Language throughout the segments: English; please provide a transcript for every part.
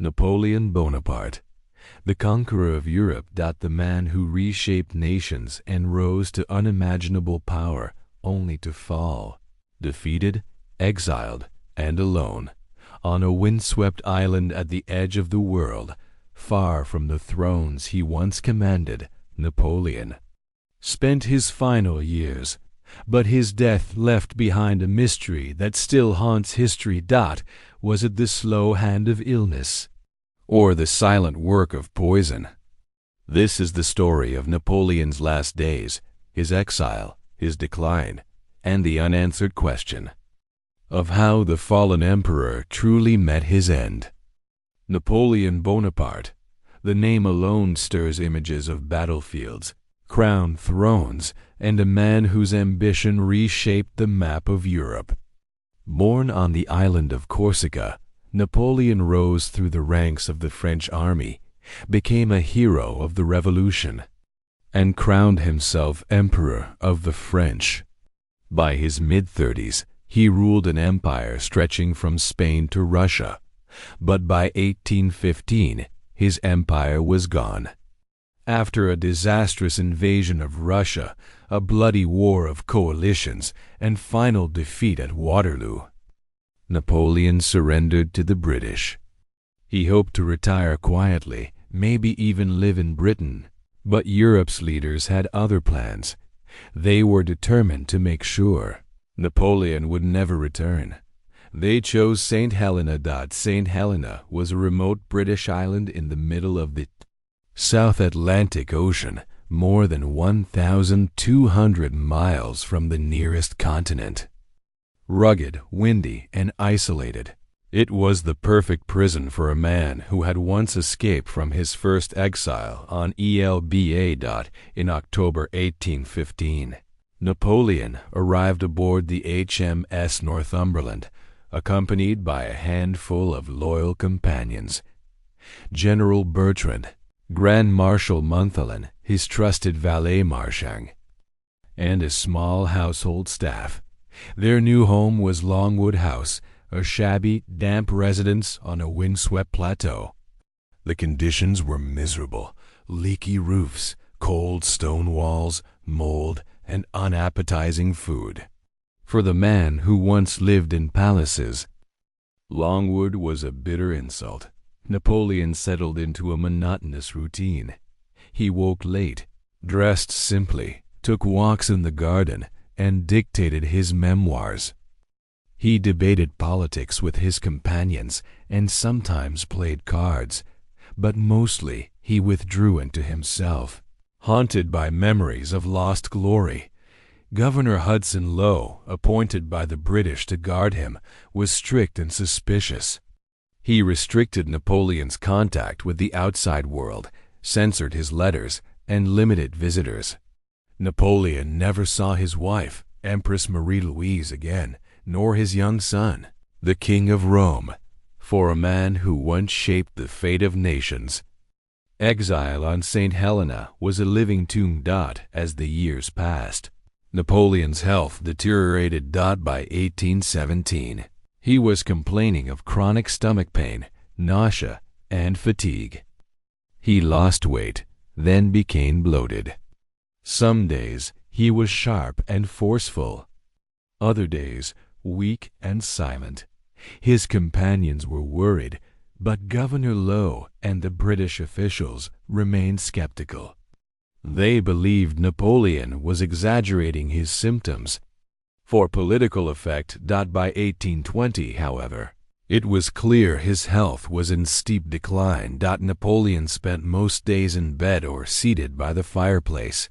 Napoleon Bonaparte, the conqueror of Europe, the man who reshaped nations and rose to unimaginable power only to fall, defeated, exiled, and alone, on a windswept island at the edge of the world, far from the thrones he once commanded. Napoleon spent his final years, but his death left behind a mystery that still haunts history. Was it the slow hand of illness, or the silent work of poison? This is the story of Napoleon's last days, his exile, his decline, and the unanswered question of how the fallen emperor truly met his end. Napoleon Bonaparte. The name alone stirs images of battlefields, crowned thrones, and a man whose ambition reshaped the map of Europe. Born on the island of Corsica, Napoleon rose through the ranks of the French army, became a hero of the Revolution, and crowned himself Emperor of the French. By his mid-30s, he ruled an empire stretching from Spain to Russia, but by 1815, his empire was gone. After a disastrous invasion of Russia, a bloody war of coalitions, and final defeat at Waterloo, Napoleon surrendered to the British. He hoped to retire quietly, maybe even live in Britain, but Europe's leaders had other plans. They were determined to make sure Napoleon would never return. They chose Saint Helena. Saint Helena was a remote British island in the middle of the South Atlantic Ocean, more than 1,200 miles from the nearest continent. Rugged, windy, and isolated, it was the perfect prison for a man who had once escaped from his first exile on Elba. In October 1815. Napoleon arrived aboard the HMS Northumberland, accompanied by a handful of loyal companions. General Bertrand, Grand Marshal Montholon, his trusted valet Marchang, and a small household staff. Their new home was Longwood House, a shabby, damp residence on a windswept plateau. The conditions were miserable: leaky roofs, cold stone walls, mold, and unappetizing food. For the man who once lived in palaces, Longwood was a bitter insult. Napoleon settled into a monotonous routine. He woke late, dressed simply, took walks in the garden, and dictated his memoirs. He debated politics with his companions and sometimes played cards, but mostly he withdrew into himself, haunted by memories of lost glory. Governor Hudson Lowe, appointed by the British to guard him, was strict and suspicious. He restricted Napoleon's contact with the outside world, censored his letters, and limited visitors. Napoleon never saw his wife, Empress Marie-Louise, again, nor his young son, the King of Rome. For a man who once shaped the fate of nations, exile on Saint Helena was a living tomb. As the years passed, Napoleon's health deteriorated. By 1817, he was complaining of chronic stomach pain, nausea, and fatigue. He lost weight, then became bloated. Some days he was sharp and forceful, other days weak and silent. His companions were worried, but Governor Lowe and the British officials remained skeptical. They believed Napoleon was exaggerating his symptoms for political effect. By 1820, however, it was clear his health was in steep decline. Napoleon spent most days in bed or seated by the fireplace.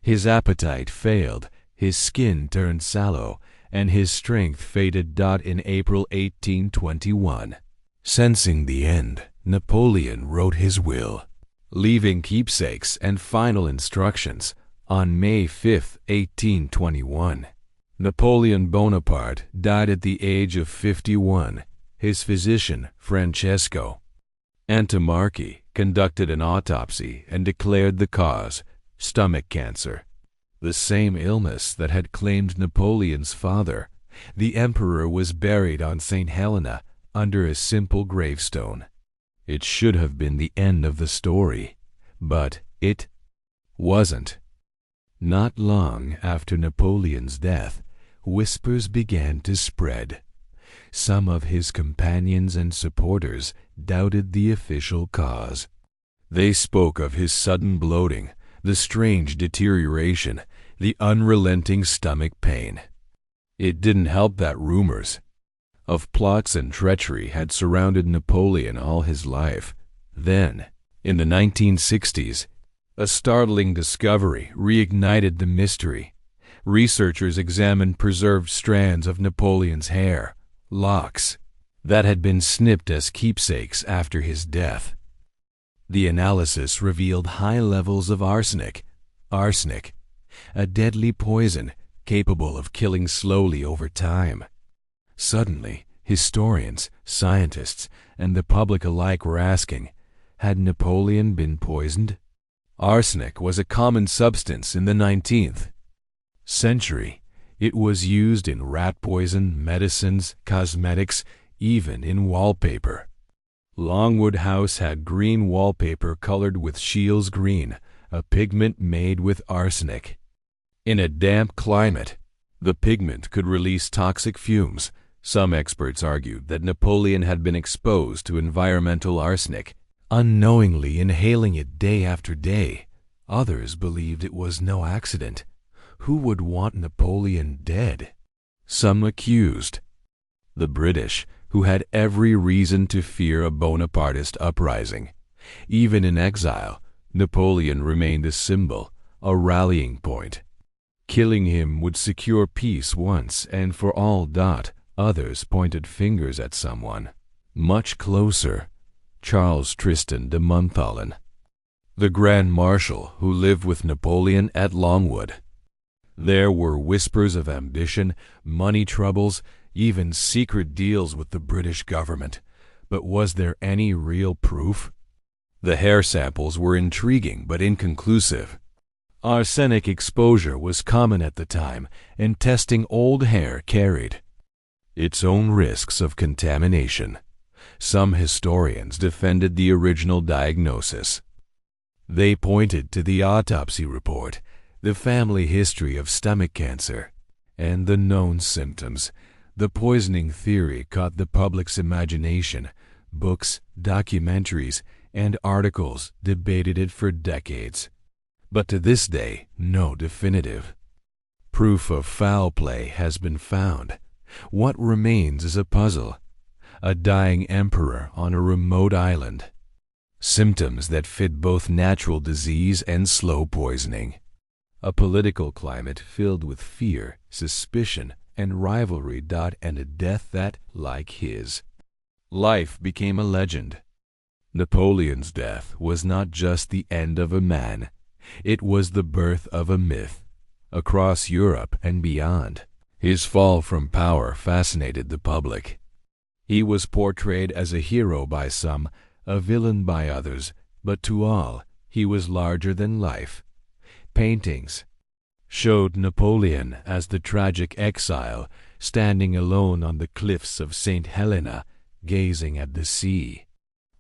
His appetite failed, his skin turned sallow, and his strength faded. In April 1821, sensing the end, Napoleon wrote his will, leaving keepsakes and final instructions. On May 5, 1821, Napoleon Bonaparte died at the age of 51. His physician, Francesco Antimarchi, conducted an autopsy and declared the cause stomach cancer, the same illness that had claimed Napoleon's father. The emperor was buried on St. Helena under a simple gravestone. It should have been the end of the story, but it wasn't. Not long after Napoleon's death, whispers began to spread. Some of his companions and supporters doubted the official cause. They spoke of his sudden bloating, the strange deterioration, the unrelenting stomach pain. It didn't help that rumors of plots and treachery had surrounded Napoleon all his life. Then, in the 1960s, a startling discovery reignited the mystery. Researchers examined preserved strands of Napoleon's hair, locks, that had been snipped as keepsakes after his death. The analysis revealed high levels of arsenic, a deadly poison capable of killing slowly over time. Suddenly, historians, scientists, and the public alike were asking, had Napoleon been poisoned? Arsenic was a common substance in the 19th century. It was used in rat poison, medicines, cosmetics, even in wallpaper. Longwood House had green wallpaper colored with Scheele's green, a pigment made with arsenic. In a damp climate, the pigment could release toxic fumes. Some experts argued that Napoleon had been exposed to environmental arsenic, unknowingly inhaling it day after day. Others believed it was no accident. Who would want Napoleon dead? Some accused the British, who had every reason to fear a Bonapartist uprising. Even in exile, Napoleon remained a symbol, a rallying point. Killing him would secure peace once and for all. Others pointed fingers at someone much closer, Charles Tristan de Montholon, the Grand Marshal who lived with Napoleon at Longwood. There were whispers of ambition, money troubles, even secret deals with the British government. But was there any real proof? The hair samples were intriguing but inconclusive. Arsenic exposure was common at the time, and testing old hair carried its own risks of contamination. Some historians defended the original diagnosis. They pointed to the autopsy report, the family history of stomach cancer, and the known symptoms. The poisoning theory caught the public's imagination. Books, documentaries, and articles debated it for decades. But to this day, no definitive proof of foul play has been found. What remains is a puzzle. A dying emperor on a remote island. Symptoms that fit both natural disease and slow poisoning. A political climate filled with fear, suspicion, and rivalry. And a death that, like his life, became a legend. Napoleon's death was not just the end of a man. It was the birth of a myth. Across Europe and beyond, his fall from power fascinated the public. He was portrayed as a hero by some, a villain by others, but to all, he was larger than life. Paintings showed Napoleon as the tragic exile, standing alone on the cliffs of Saint Helena, gazing at the sea.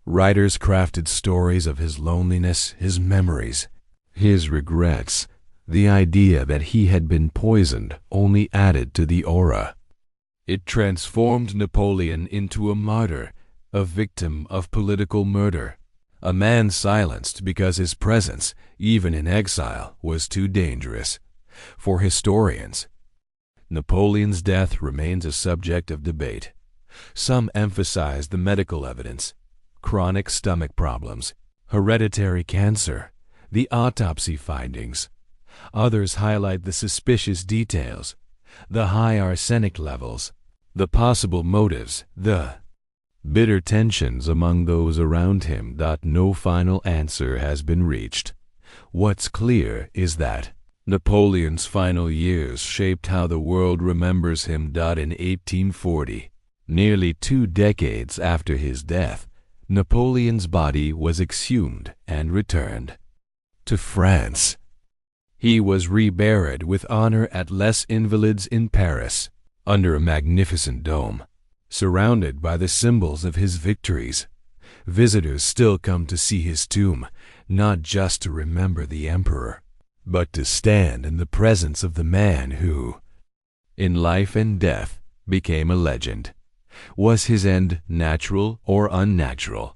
Writers crafted stories of his loneliness, his memories, his regrets. The idea that he had been poisoned only added to the aura. It transformed Napoleon into a martyr, a victim of political murder, a man silenced because his presence, even in exile, was too dangerous. For historians, Napoleon's death remains a subject of debate. Some emphasize the medical evidence, chronic stomach problems, hereditary cancer, the autopsy findings. Others highlight the suspicious details, the high arsenic levels, the possible motives, the bitter tensions among those around him. No final answer has been reached. What's clear is that Napoleon's final years shaped how the world remembers him. In 1840, nearly 2 decades after his death, Napoleon's body was exhumed and returned to France. He was reburied with honor at Les Invalides in Paris, under a magnificent dome, surrounded by the symbols of his victories. Visitors still come to see his tomb, not just to remember the emperor, but to stand in the presence of the man who, in life and death, became a legend. Was his end natural or unnatural?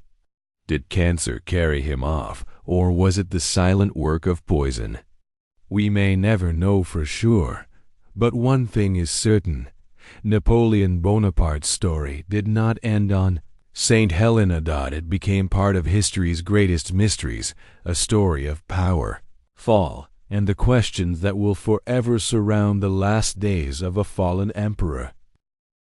Did cancer carry him off, or was it the silent work of poison? We may never know for sure, but one thing is certain. Napoleon Bonaparte's story did not end on Saint Helena. It became part of history's greatest mysteries, a story of power, fall, and the questions that will forever surround the last days of a fallen emperor.